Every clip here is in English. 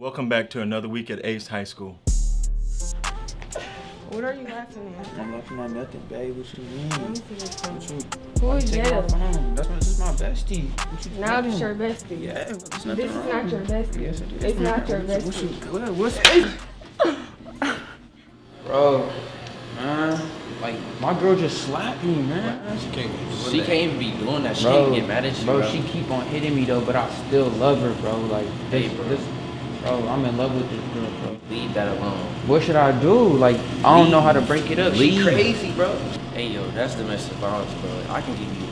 Welcome back to another week at ACE High School. What are you laughing at? I'm laughing at nothing, babe. What you mean? Let me see this phone. What you? Who is Take Jetta? my phone. This is my bestie. What you Now doing? it's your bestie. Yeah, but there's nothing This is wrong. not your bestie. Yes, it is. It's not your What's bestie. Bro, man, like my girl just slapped me, man. She can't even be doing that. She Bro, can't get mad at you, bro, bro. she keep on hitting me though, but I still love her, bro. Like, Hey, bro. bro, I'm in love with this girl, bro. Leave that alone. What should I do? Like, I don't know how to break it up. She Leave. crazy, bro. Hey, yo, that's domestic violence, bro. I can give you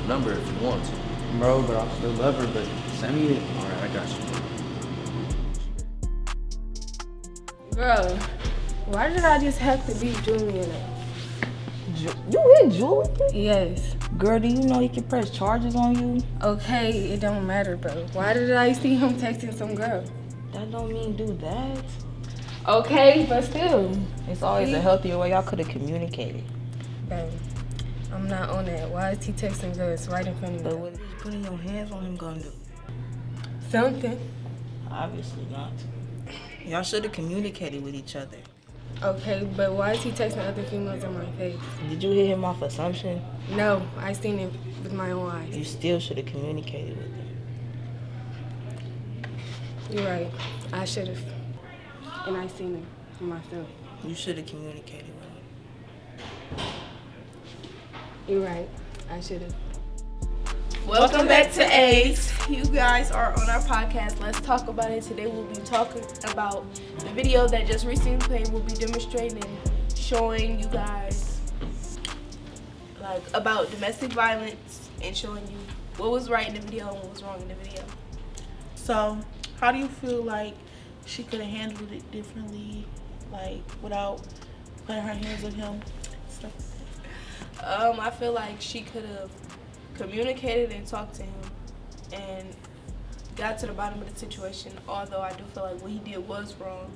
the number if you want to. Bro, but I still love her. But send me it. All right, I got you. Bro, why did I just have to beat Julian up? You hit Julie? Yes. Girl, do you know he can press charges on you? Okay, it don't matter, bro. Why did I see him texting some girl? That don't mean do that. Okay, but still. It's always a healthier way y'all could have communicated. Bro, I'm not on that. Why is he texting girls right in front of But me? what is putting your hands on him gonna do? Something. Obviously not. Y'all should have communicated with each other. Okay, but why is he texting other females in my face? Did you hit him off assumption? No, I seen it with my own eyes. You still should have communicated with him. You're right. I should have. And I seen it for myself. You should have communicated with him. You're right. I should have. Welcome back to ACE. You guys are on our podcast. Let's talk about it. Today we'll be talking about the video that just recently played. We'll be demonstrating and showing you guys like about domestic violence and showing you what was right in the video and what was wrong in the video. So, how do you feel like she could have handled it differently, like without putting her hands on him? Stuff like that. I feel like she could have communicated and talked to him and got to the bottom of the situation. Although I do feel like what he did was wrong,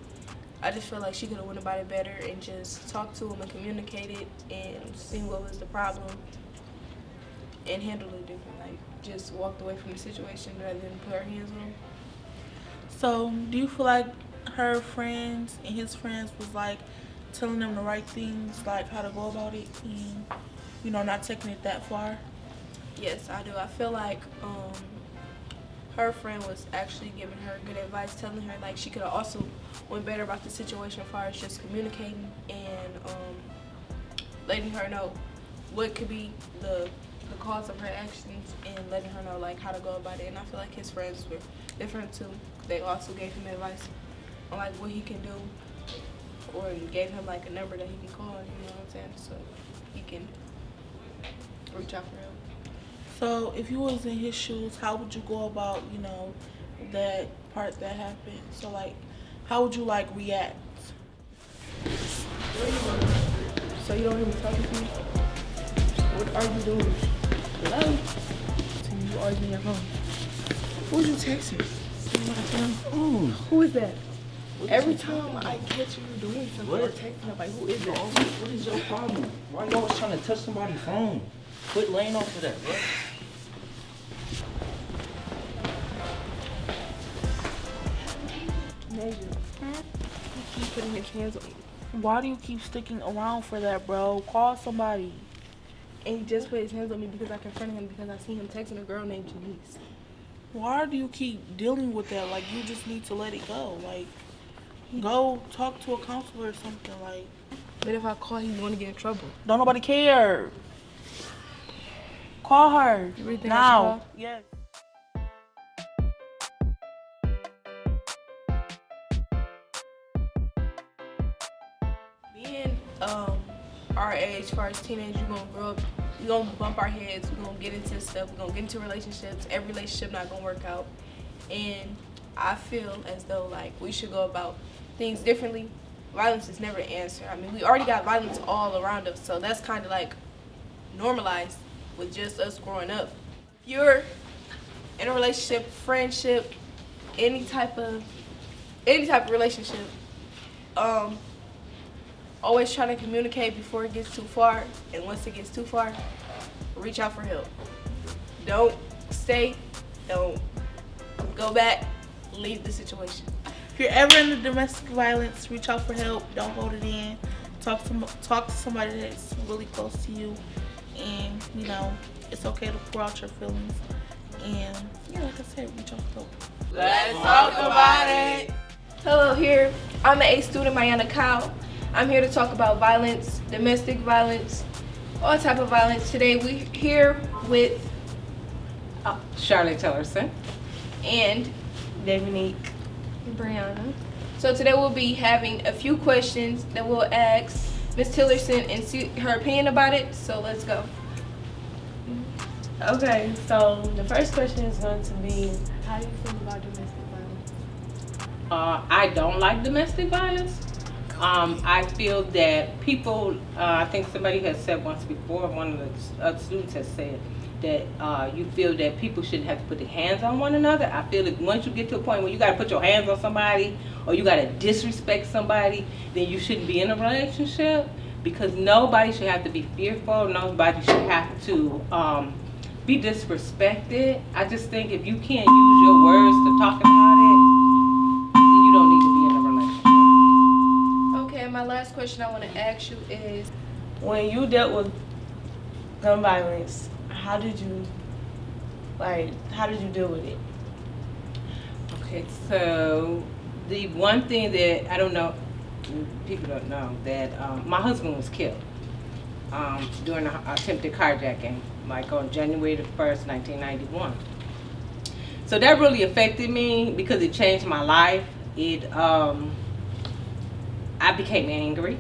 I just feel like she could have went about it better and just talked to him and communicated and seen what was the problem and handled it different. Like just walked away from the situation rather than put her hands on him. So, do you feel like her friends and his friends was like telling them the right things, like how to go about it, and not taking it that far? Yes, I do. I feel like her friend was actually giving her good advice, telling her like she could have also went better about the situation as far as just communicating and letting her know what could be the cause of her actions and letting her know like how to go about it. And I feel like his friends were different too. They also gave him advice on like what he can do, or gave him like a number that he can call. You know what I'm saying? So he can reach out for help. So, if you was in his shoes, how would you go about, that part that happened? So, like, how would you, react? So you don't even talk to me? What are you doing? Hello? So you always on your phone. Who's you texting? Who is that? Every time I catch you doing something or texting, I'm like, who is that? What is your problem? Why you always trying to touch somebody's phone? Quit laying off of that, bro. Major. He keep putting his hands on me. Why do you keep sticking around for that, bro? Call somebody. And he just put his hands on me because I confronted him because I seen him texting a girl named Janice. Why do you keep dealing with that? Like, you just need to let it go. Like, go talk to a counselor or something. Like, But if I call, he's going to get in trouble. don't nobody care. Call her You really think I should now. call? Yes. Being our age, as far as teenage, you're gonna grow up, we're gonna bump our heads, we're gonna get into stuff, we're gonna get into relationships. Every relationship not gonna work out. And I feel as though like we should go about things differently. Violence is never the answer. I mean, we already got violence all around us, so that's kind of like normalized with just us growing up. If you're in a relationship, friendship, any type of relationship, always trying to communicate before it gets too far, and once it gets too far, reach out for help. Don't stay, don't go back, leave the situation. you're ever in the domestic violence, reach out for help. Don't hold it in. Talk to somebody that's really close to you, and you know it's okay to pour out your feelings. And yeah, like I said, reach out for help. Let's talk about it. Hello, here. I'm an ACE student, Mariana Kyle. I'm here to talk about violence, domestic violence, all type of violence. Today we're here with Charlotte Tillerson. and Dominique. Brianna. So today we'll be having a few questions that we'll ask Ms. Tillerson and see her opinion about it. So let's go. Okay, so the first question is going to be, how do you feel about domestic violence? I don't like domestic violence. I feel that people, I think somebody has said once before, one of the other students has said that you feel that people shouldn't have to put their hands on one another. I feel that once you get to a point where you got to put your hands on somebody or you got to disrespect somebody, then you shouldn't be in a relationship, because nobody should have to be fearful. Nobody should have to be disrespected. I just think if you can't use your words to talk about it, then you don't need to be in a relationship. Okay, my last question I want to ask you is, When you dealt with gun violence, how did you deal with it? Okay, so the one thing that I don't know, people don't know, that my husband was killed during an attempted carjacking, like on January the 1st, 1991. So that really affected me because it changed my life. I became angry,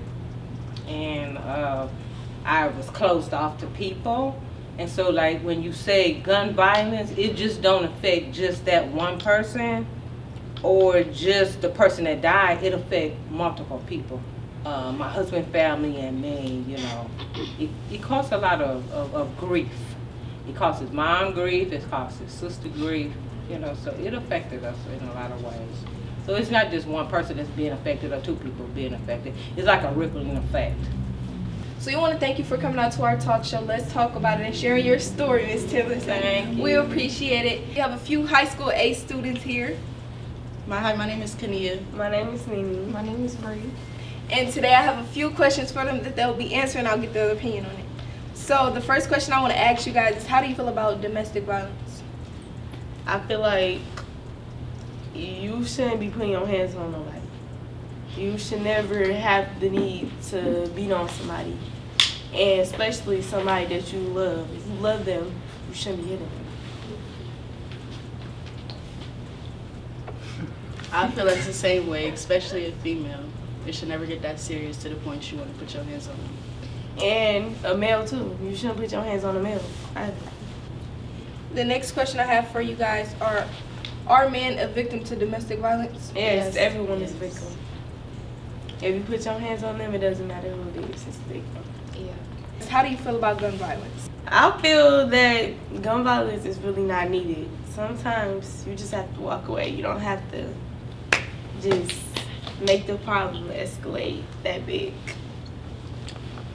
and I was closed off to people. And so, like, when you say gun violence, it just don't affect just that one person or just the person that died. It affects multiple people. My husband, family, and me, you know. It caused a lot of grief. It caused his mom grief, it caused his sister grief, you know, so it affected us in a lot of ways. So it's not just one person that's being affected or two people being affected. It's like a rippling effect. so we want to thank you for coming out to our talk show. Let's talk about it and sharing your story, Ms. Tillerson. Thank you. We appreciate it. We have a few high school ACE students here. Hi, my name is Kania. My name is Nini. My name is Bree. And today I have a few questions for them that they'll be answering. I'll get their opinion on it. So the first question I want to ask you guys is, how do you feel about domestic violence? I feel like you shouldn't be putting your hands on nobody. You should never have the need to beat on somebody, and especially somebody that you love. If you love them, you shouldn't be hitting them. I feel it's the same way, especially a female. It should never get that serious to the point you want to put your hands on them. And a male too. You shouldn't put your hands on a male either. The next question I have for you guys are men a victim to domestic violence? Yes, everyone is a victim. If you put your hands on them, it doesn't matter who it is, it's a victim. Yeah. How do you feel about gun violence? I feel that gun violence is really not needed. Sometimes you just have to walk away. You don't have to just make the problem escalate that big.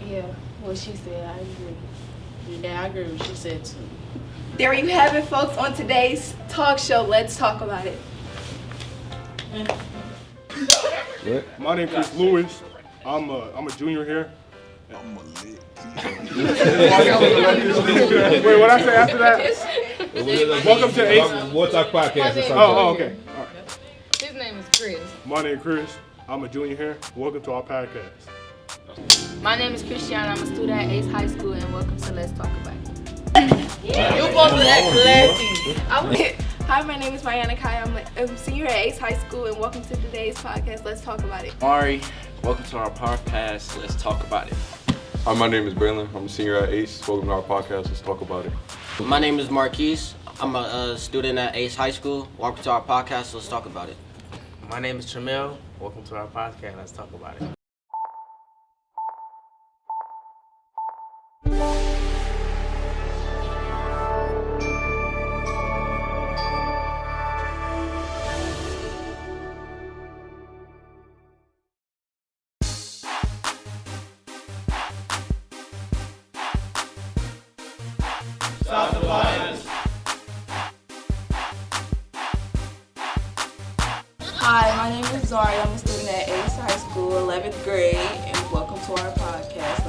Yeah, what she said, I agree. Yeah, I agree with what she said too. There you have it, folks, on today's talk show. Let's talk about it. My name is Lewis. I'm a junior here. Wait, what I say after that? Welcome to ACE. We'll talk podcast. Oh, okay. All right. His name is Chris. My name is Chris. I'm a junior here. Welcome to our podcast. My name is Christiana. I'm a student at ACE High School, and welcome to Let's Talk About It. You supposed to that classy. Hi, my name is Mariana Kai. I'm a senior at ACE High School, and welcome to today's podcast. Let's talk about it. Mari, welcome to our podcast. Let's talk about it. Hi, my name is Braylon. I'm a senior at ACE. Welcome to our podcast. Let's talk about it. My name is Marquise. I'm a student at ACE High School. Welcome to our podcast. Let's talk about it. My name is Tramel. Welcome to our podcast. Let's talk about it. Stop the violence. Hi, my name is Zari. I'm a student at ACCE High School, 11th grade, and welcome to our podcast.